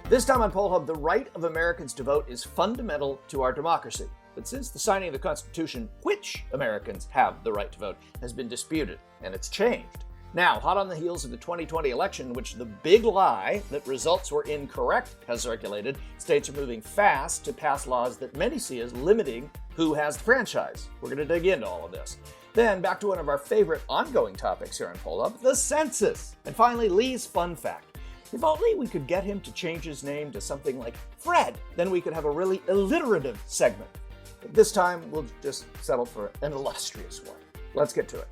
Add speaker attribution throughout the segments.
Speaker 1: This time on Poll Hub, the right of Americans to vote is fundamental to our democracy. But since the signing of the Constitution, which Americans have the right to vote has been disputed, and it's changed. Now, hot on the heels of the 2020 election, in which the big lie that results were incorrect has circulated, states are moving fast to pass laws that many see as limiting who has the franchise. We're going to dig into all of this. Then, back to one of our favorite ongoing topics here on Poll Hub, the census. And finally, Lee's fun fact. If only we could get him to change his name to something like Fred, then we could have a really alliterative segment. But this time, we'll just settle for an illustrious one. Let's get to it.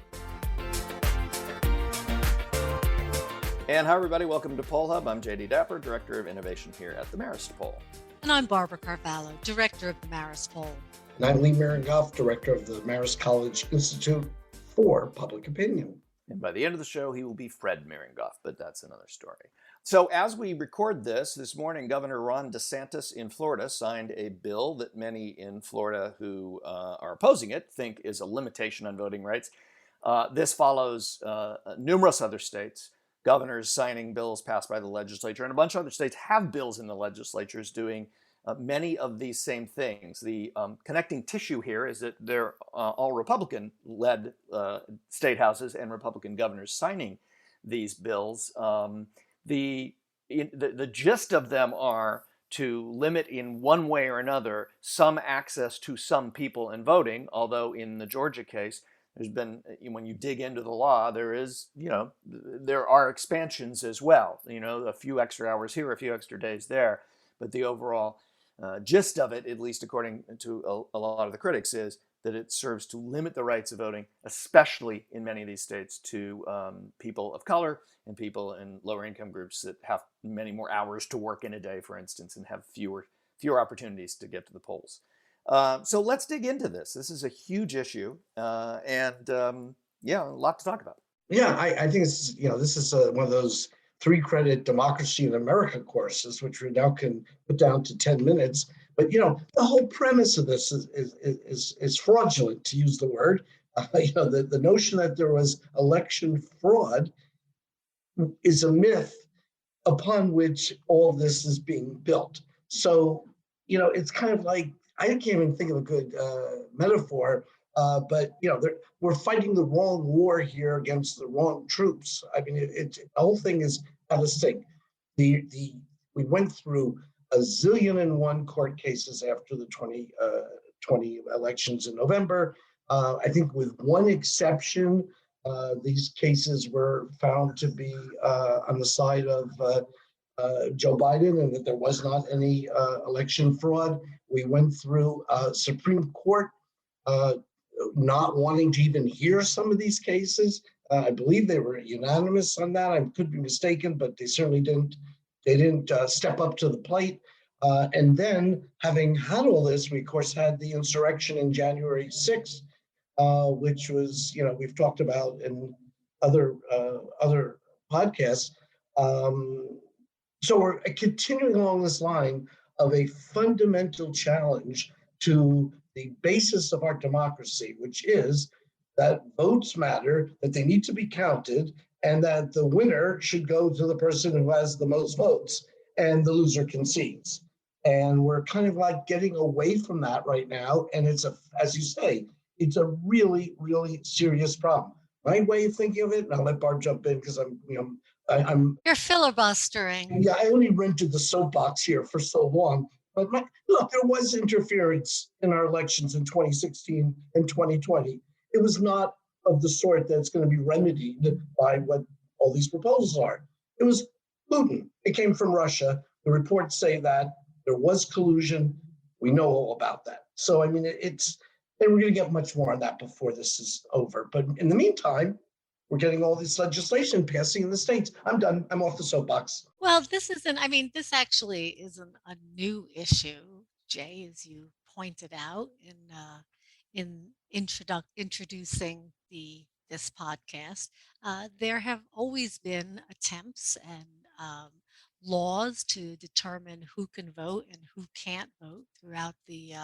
Speaker 1: And hi, everybody. Welcome to Poll Hub. I'm Jay DeDapper, Director of Innovation here at the Marist Poll.
Speaker 2: And I'm Barbara Carvalho, Director of the Marist Poll.
Speaker 3: And I'm Lee Miringoff, Director of the Marist College Institute for Public Opinion.
Speaker 1: And by the end of the show, he will be Fred Miringoff, but that's another story. So as we record this morning, Governor Ron DeSantis in Florida signed a bill that many in Florida who are opposing it think is a limitation on voting rights. This follows numerous other states, governors signing bills passed by the legislature, and a bunch of other states have bills in the legislatures doing many of these same things. The connecting tissue here is that they're all Republican-led state houses and Republican governors signing these bills. The gist of them are to limit in one way or another some access to some people in voting, although in the Georgia case, there's been, when you dig into the law, there are expansions as well. A few extra hours here, a few extra days there, but the overall gist of it, at least according to a lot of the critics, is that it serves to limit the rights of voting, especially in many of these states, to people of color and people in lower income groups that have many more hours to work in a day, for instance, and have fewer opportunities to get to the polls. So let's dig into this. This is a huge issue, and a lot to talk about.
Speaker 3: Yeah, I think this is one of those 3-credit Democracy in America courses, which we now can put down to 10 minutes. But the whole premise of this is fraudulent, to use the word. The notion that there was election fraud is a myth upon which all this is being built. So it's kind of like, I can't even think of a good metaphor, but we're fighting the wrong war here against the wrong troops. I mean, the whole thing is out of sync. We went through a zillion and one court cases after the 2020 elections in November. I think with one exception, these cases were found to be on the side of Joe Biden, and that there was not any election fraud. We went through Supreme Court not wanting to even hear some of these cases. I believe they were unanimous on that. I could be mistaken, but they certainly didn't. They didn't step up to the plate. And then, having had all this, we of course had the insurrection in January 6th, which was, we've talked about in other podcasts. So we're continuing along this line of a fundamental challenge to the basis of our democracy, which is that votes matter, that they need to be counted, and that the winner should go to the person who has the most votes, and the loser concedes. And we're kind of like getting away from that right now. And it's as you say, it's a really, really serious problem. My way of thinking of it, and I'll let Barb jump in because
Speaker 2: You're filibustering.
Speaker 3: Yeah, I only rented the soapbox here for so long. But look, there was interference in our elections in 2016 and 2020. It was not of the sort that's going to be remedied by what all these proposals are. It was Putin. It came from Russia. The reports say that there was collusion. We know all about that. So, I mean, and we're going to get much more on that before this is over. But in the meantime, we're getting all this legislation passing in the states. I'm done. I'm off the soapbox.
Speaker 2: Well, this actually isn't a new issue, Jay, as you pointed out in introducing this podcast. There have always been attempts and laws to determine who can vote and who can't vote throughout the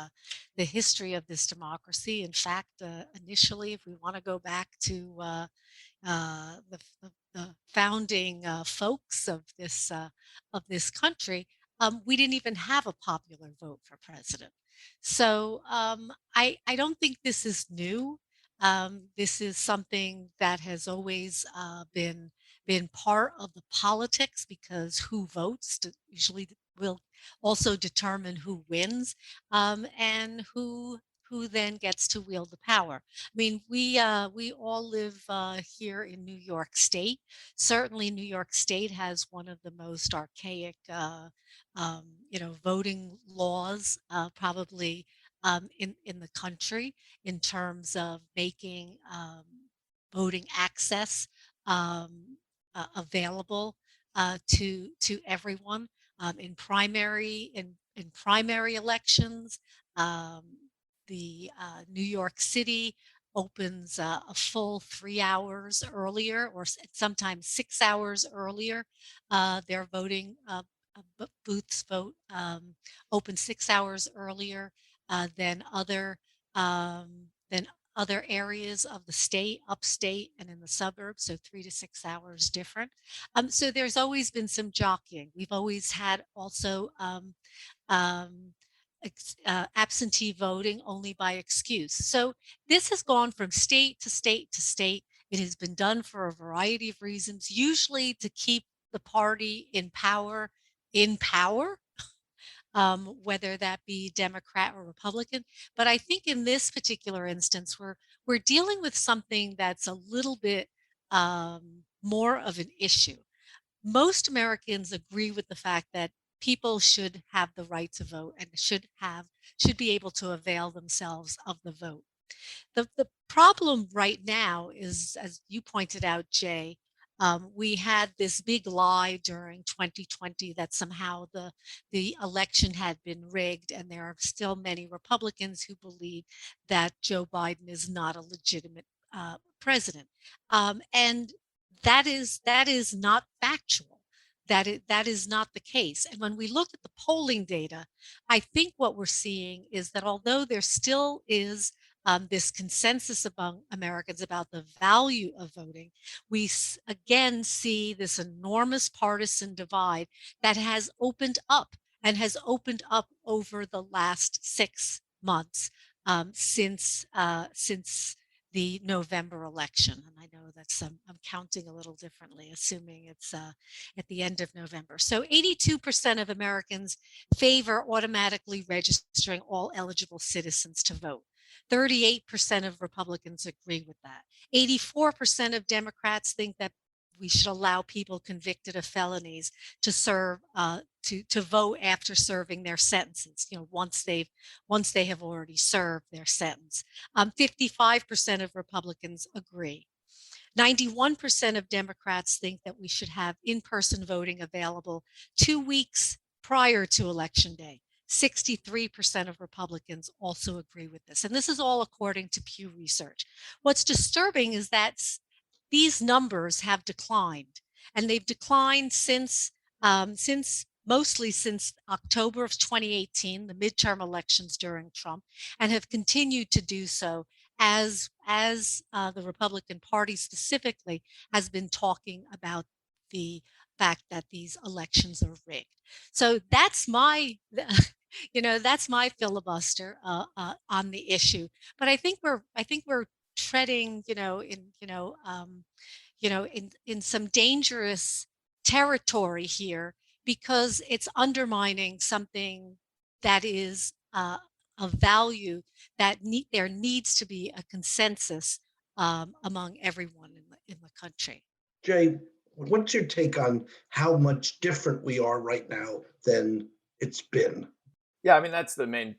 Speaker 2: history of this democracy. In fact, initially, if we want to go back to the founding folks of this country, we didn't even have a popular vote for president. So I don't think this is new. This is something that has always been part of the politics, because who votes usually will also determine who wins, and who then gets to wield the power. I mean, we all live here in New York State. Certainly, New York State has one of the most archaic, voting laws, probably in the country, in terms of making voting access available to everyone in primary elections. Um, the New York City opens a full 3 hours earlier, or sometimes 6 hours earlier. Their voting booths open 6 hours earlier than other areas of the state, upstate, and in the suburbs, so 3 to 6 hours different. So there's always been some jockeying. We've always had also um, absentee voting only by excuse. So this has gone from state to state to state. It has been done for a variety of reasons, usually to keep the party in power, whether that be Democrat or Republican. But I think in this particular instance, we're dealing with something that's a little bit more of an issue. Most Americans agree with the fact that people should have the right to vote and should be able to avail themselves of the vote. The problem right now is, as you pointed out, Jay, we had this big lie during 2020 that somehow the election had been rigged, and there are still many Republicans who believe that Joe Biden is not a legitimate president, and that is not factual. That is not the case. And when we look at the polling data, I think what we're seeing is that although there still is this consensus among Americans about the value of voting, we again see this enormous partisan divide that has opened up, and has opened up over the last 6 months, since the November election. And I know that's I'm counting a little differently, assuming it's at the end of November. So 82% of Americans favor automatically registering all eligible citizens to vote. 38% of Republicans agree with that. 84% of Democrats think that we should allow people convicted of felonies to serve to vote after serving their sentences. Once they have already served their sentence. 55% of Republicans agree. 91% of Democrats think that we should have in-person voting available 2 weeks prior to Election Day. 63% of Republicans also agree with this. And this is all according to Pew Research. What's disturbing is that these numbers have declined, and they've declined mostly since October of 2018, the midterm elections during Trump, and have continued to do so as the Republican Party specifically has been talking about the fact that these elections are rigged. So that's my that's my filibuster on the issue. But I think we're treading in some dangerous territory here, because it's undermining something that is of value, that there needs to be a consensus among everyone in the country.
Speaker 3: Jay, what's your take on how much different we are right now than it's been?
Speaker 1: Yeah, I mean, that's the main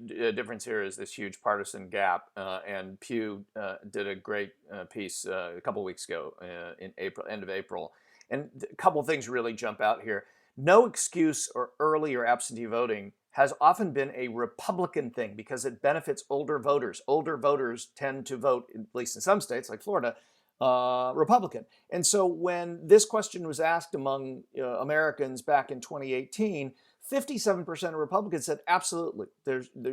Speaker 1: difference here is this huge partisan gap. And Pew did a great piece a couple of weeks ago in April, end of April. And a couple of things really jump out here. No excuse or early or absentee voting has often been a Republican thing because it benefits older voters. Older voters tend to vote, at least in some states like Florida, Republican. And so when this question was asked among Americans back in 2018, 57% of Republicans said absolutely.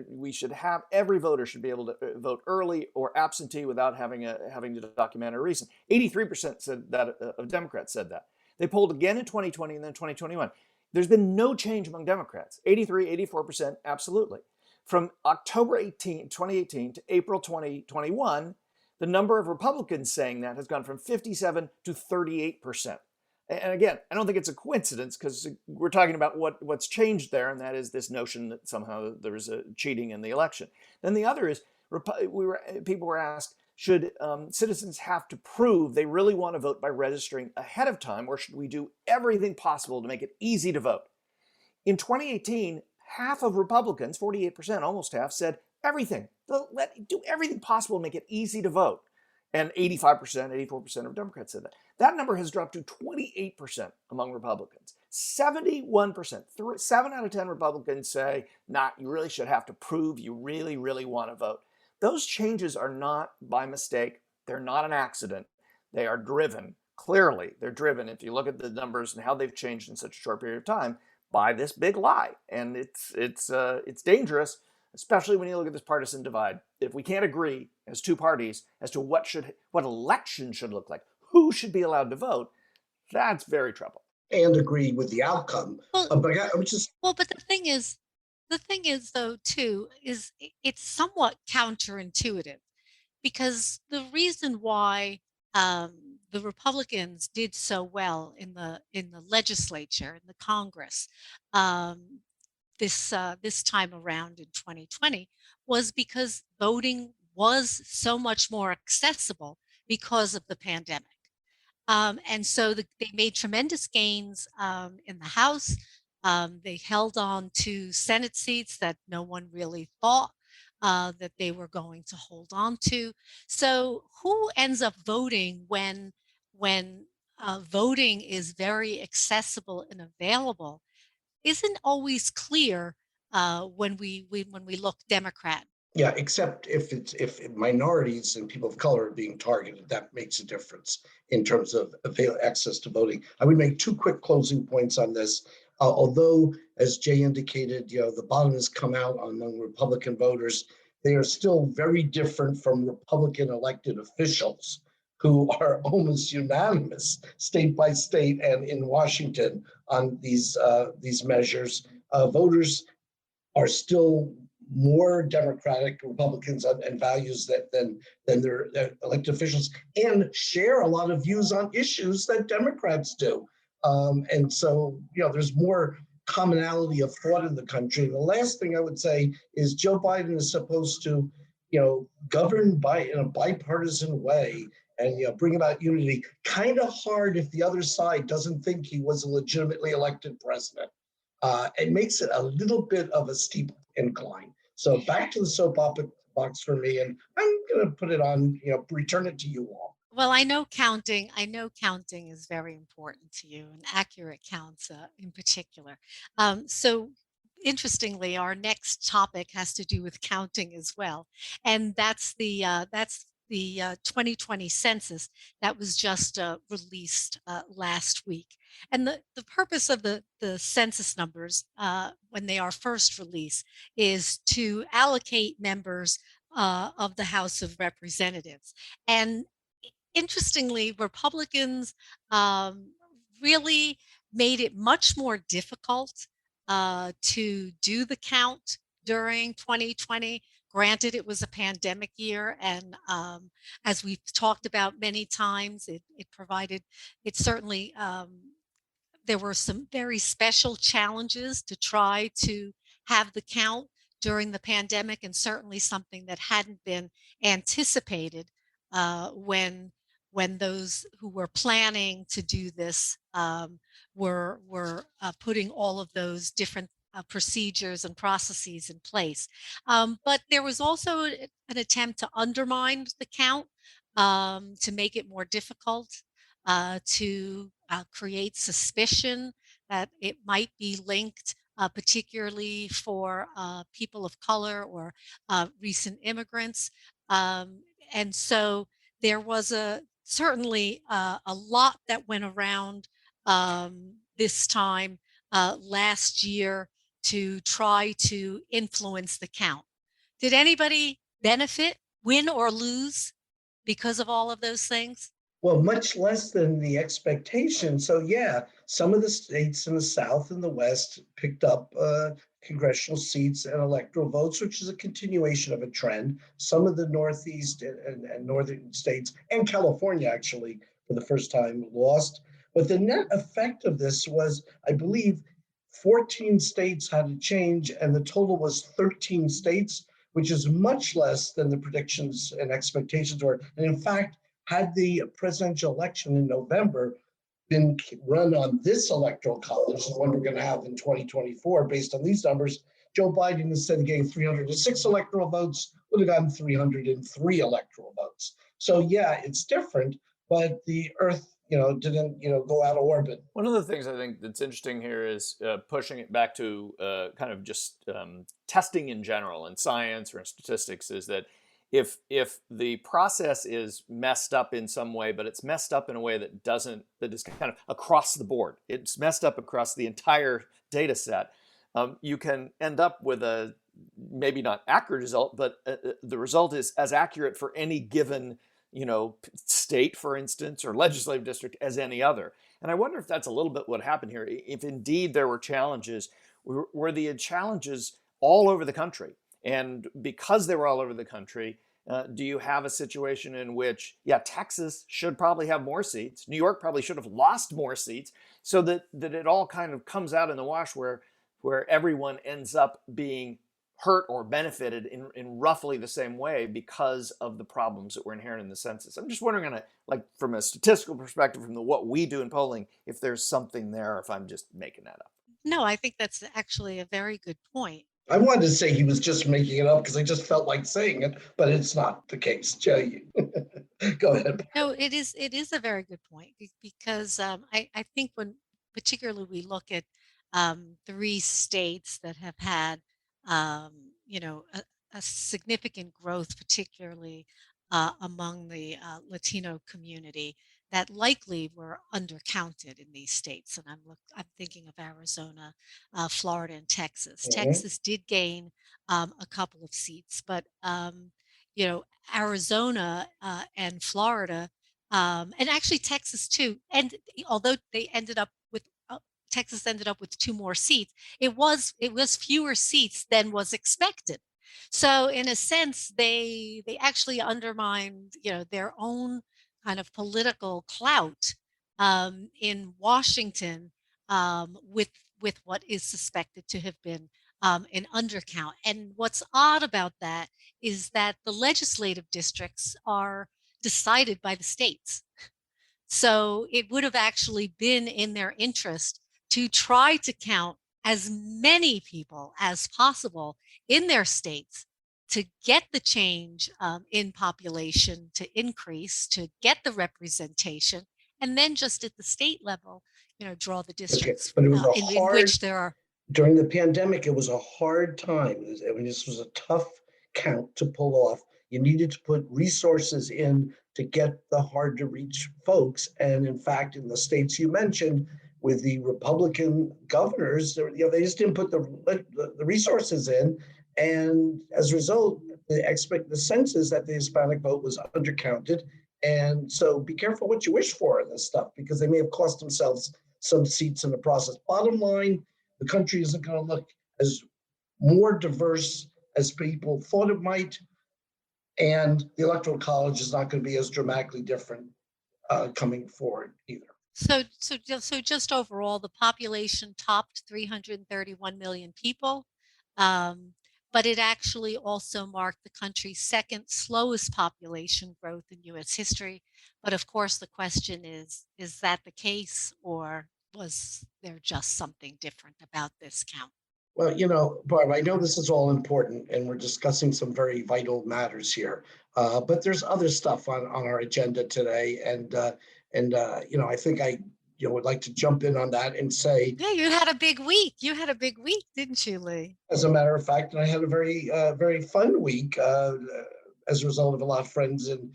Speaker 1: We should have every voter should be able to vote early or absentee without having to document a reason. 83% said that of Democrats said that. They polled again in 2020 and then 2021. There's been no change among Democrats. 83, 84%, absolutely. From October 2018 to April 2021, the number of Republicans saying that has gone from 57 to 38%. And again, I don't think it's a coincidence, because we're talking about what's changed there, and that is this notion that somehow there's a cheating in the election. Then the other is, people were asked, should citizens have to prove they really want to vote by registering ahead of time, or should we do everything possible to make it easy to vote? In 2018, half of Republicans, 48%, almost half, said everything. Do everything possible to make it easy to vote. And 85%, 84% of Democrats said that. That number has dropped to 28% among Republicans. 71%, 7 out of 10 Republicans say, nah, you really should have to prove you really, really want to vote. Those changes are not by mistake. They're not an accident. They are driven. Clearly, they're driven, if you look at the numbers and how they've changed in such a short period of time, by this big lie. And it's dangerous, especially when you look at this partisan divide. If we can't agree as two parties as to what election should look like, who should be allowed to vote, that's very troubling.
Speaker 3: And agree with the outcome.
Speaker 2: Well,
Speaker 3: but I would just
Speaker 2: but the thing is though too is it's somewhat counterintuitive, because the reason why the Republicans did so well in the legislature, in the Congress, this time around in 2020, was because voting was so much more accessible because of the pandemic. And so they made tremendous gains in the House. They held on to Senate seats that no one really thought that they were going to hold on to. So who ends up voting when voting is very accessible and available isn't always clear when we look Democrat.
Speaker 3: Yeah, except if minorities and people of color are being targeted, that makes a difference in terms of access to voting. I would make two quick closing points on this. Although, as Jay indicated, the bottom has come out among Republican voters, they are still very different from Republican elected officials who are almost unanimous state by state and in Washington on these measures. Voters are still more Democratic, Republicans, and values than their elected officials, and share a lot of views on issues that Democrats do. And so, there's more commonality of thought in the country. The last thing I would say is Joe Biden is supposed to, govern in a bipartisan way and bring about unity. Kind of hard if the other side doesn't think he was a legitimately elected president. It makes it a little bit of a steep incline. So back to the soapbox for me, and I'm going to put it on, return it to you all.
Speaker 2: Well, I know counting is very important to you, and accurate counts in particular. So interestingly, our next topic has to do with counting as well. And that's the 2020 census that was just released last week. And the purpose of the census numbers when they are first released is to allocate members of the House of Representatives. And interestingly, Republicans really made it much more difficult to do the count during 2020. Granted, it was a pandemic year, and as we've talked about many times, it certainly, there were some very special challenges to try to have the count during the pandemic, and certainly something that hadn't been anticipated when those who were planning to do this were putting all of those different procedures and processes in place. But there was also an attempt to undermine the count, to make it more difficult, to create suspicion that it might be linked, particularly for people of color or recent immigrants. And so there was certainly a lot that went around this time last year to try to influence the count. Did anybody benefit, win or lose, because of all of those things?
Speaker 3: Well, much less than the expectation. So yeah, some of the states in the South and the West picked up congressional seats and electoral votes, which is a continuation of a trend. Some of the Northeast and Northern states and California actually for the first time lost. But the net effect of this was, I believe, 14 states had a change and the total was 13 states, which is much less than the predictions and expectations were. And in fact, had the presidential election in November been run on this electoral college, the one we're going to have in 2024, based on these numbers, Joe Biden, instead of getting 306 electoral votes, would have gotten 303 electoral votes. So yeah, it's different, but the Earth, didn't, go out of orbit.
Speaker 1: One of the things I think that's interesting here is pushing it back to kind of just testing in general in science or in statistics, is that if the process is messed up in some way, but it's messed up in a way that is kind of across the board, it's messed up across the entire data set, you can end up with a maybe not accurate result, but the result is as accurate for any given state, for instance, or legislative district as any other. And I wonder if that's a little bit what happened here. If indeed there were challenges, were the challenges all over the country? And because they were all over the country, do you have a situation in which, Texas should probably have more seats, New York probably should have lost more seats, so that it all kind of comes out in the wash where everyone ends up being hurt or benefited in roughly the same way because of the problems that were inherent in the census? I'm just wondering, from a statistical perspective, from what we do in polling, if there's something there, or if I'm just making that up.
Speaker 2: No, I think that's actually a very good point.
Speaker 3: I wanted to say he was just making it up because I just felt like saying it, but it's not the case. Jay, go ahead.
Speaker 2: No, it is a very good point, because I think when particularly we look at 3 states that have had a significant growth, particularly among the Latino community, that likely were undercounted in these states. And I'm thinking of Arizona, Florida, and Texas.
Speaker 3: Mhm.
Speaker 2: Texas did gain a couple of seats, but Arizona and Florida, and actually Texas too. And although they ended up with Texas ended up with 2 more seats, it was fewer seats than was expected. So in a sense, they actually undermined their own kind of political clout in Washington, with what is suspected to have been an undercount. And what's odd about that is that the legislative districts are decided by the states. So it would have actually been in their interest to try to count as many people as possible in their states to get the change in population to increase, to get the representation, and then just at the state level, draw the districts
Speaker 3: but it was
Speaker 2: in which there are.
Speaker 3: During the pandemic, it was a hard time. This was a tough count to pull off. You needed to put resources in to get the hard to reach folks. And in fact, in the states you mentioned, with the Republican governors, they just didn't put the resources in. And as a result, the census that the Hispanic vote was undercounted. And so be careful what you wish for in this stuff, because they may have cost themselves some seats in the process. Bottom line, the country isn't going to look as more diverse as people thought it might. And the Electoral College is not going to be as dramatically different coming forward either.
Speaker 2: So just overall, the population topped 331 million people, but it actually also marked the country's second slowest population growth in U.S. history. But of course, the question is that the case, or was there just something different about this count?
Speaker 3: Well, Barb, I know this is all important and we're discussing some very vital matters here, but there's other stuff on our agenda today. And I think I would like to jump in on that and say.
Speaker 2: Yeah, you had a big week. You had a big week, didn't you, Lee?
Speaker 3: As a matter of fact, I had a very fun week as a result of a lot of friends and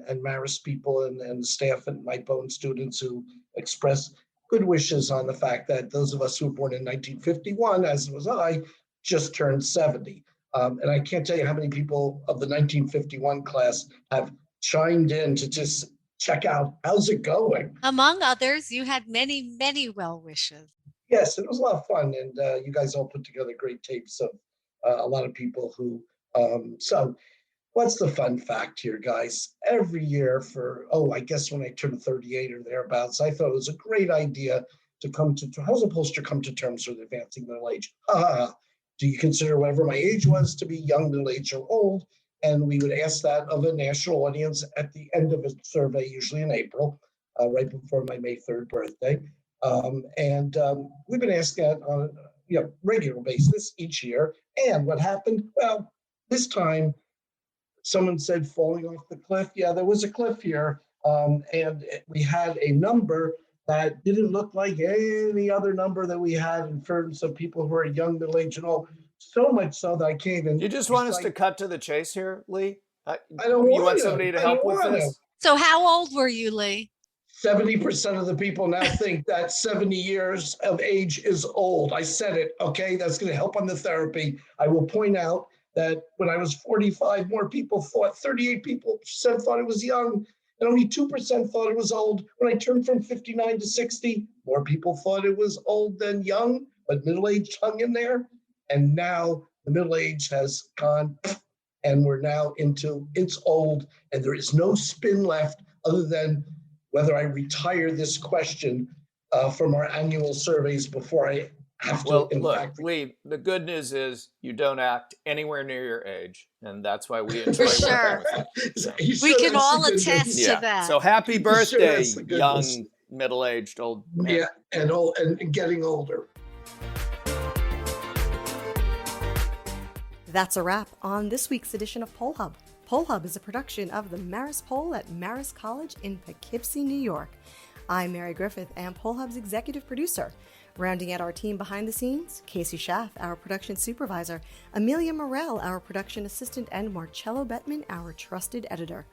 Speaker 3: Marist people and staff and my own students who expressed good wishes on the fact that those of us who were born in 1951, as was I, just turned 70. And I can't tell you how many people of the 1951 class have chimed in to just check out how's it going.
Speaker 2: Among others, you had many, many well wishes.
Speaker 3: Yes, it was a lot of fun, and you guys all put together great tapes of a lot of people who. So, what's the fun fact here, guys? Every year I guess when I turned 38 or thereabouts, I thought it was a great idea to how does a pollster come to terms with advancing middle age? Do you consider whatever my age was to be young, middle age, or old? And we would ask that of a national audience at the end of a survey, usually in April, right before my May 3rd birthday. We've been asking that on a regular basis each year. And what happened? Well, this time, someone said falling off the cliff. Yeah, there was a cliff here. And we had a number that didn't look like any other number that we had in terms of people who are young, middle-aged, and all. So much so that I can't even.
Speaker 1: You just want us to cut to the chase here, Lee?
Speaker 3: I don't want
Speaker 1: You want somebody to help with this?
Speaker 2: So how old were you, Lee?
Speaker 3: 70% of the people now think that 70 years of age is old. I said it, okay? That's going to help on the therapy. I will point out that when I was 45, more people thought, 38% thought it was young, and only 2% thought it was old. When I turned from 59 to 60, more people thought it was old than young, but middle-aged hung in there. And now the middle age has gone, and we're now into it's old, and there is no spin left other than whether I retire this question from our annual surveys before I have to.
Speaker 1: Well, look, Lee, the good news is you don't act anywhere near your age, and that's why we enjoy
Speaker 2: sure.
Speaker 1: working with you.
Speaker 2: We can all attest to that.
Speaker 1: So happy birthday, young, middle-aged, old man.
Speaker 3: Yeah, and old and getting older.
Speaker 4: That's a wrap on this week's edition of Poll Hub. Poll Hub is a production of the Marist Poll at Marist College in Poughkeepsie, New York. I'm Mary Griffith and Poll Hub's executive producer. Rounding out our team behind the scenes, Casey Schaff, our production supervisor, Amelia Morell, our production assistant, and Marcello Bettman, our trusted editor.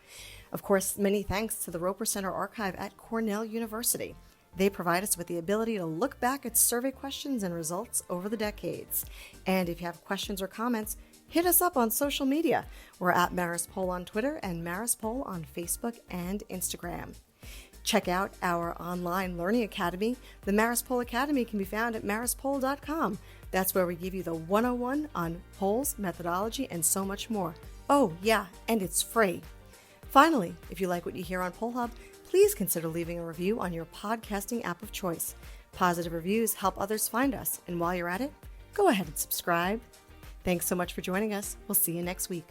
Speaker 4: Of course, many thanks to the Roper Center Archive at Cornell University. They provide us with the ability to look back at survey questions and results over the decades. And if you have questions or comments, hit us up on social media. We're at Marist Poll on Twitter and Marist Poll on Facebook and Instagram. Check out our online learning academy. The Marist Poll Academy can be found at maristpoll.com. That's where we give you the 101 on polls, methodology, and so much more. Oh, yeah, and it's free. Finally, if you like what you hear on Poll Hub, please consider leaving a review on your podcasting app of choice. Positive reviews help others find us, and while you're at it, go ahead and subscribe. Thanks so much for joining us. We'll see you next week.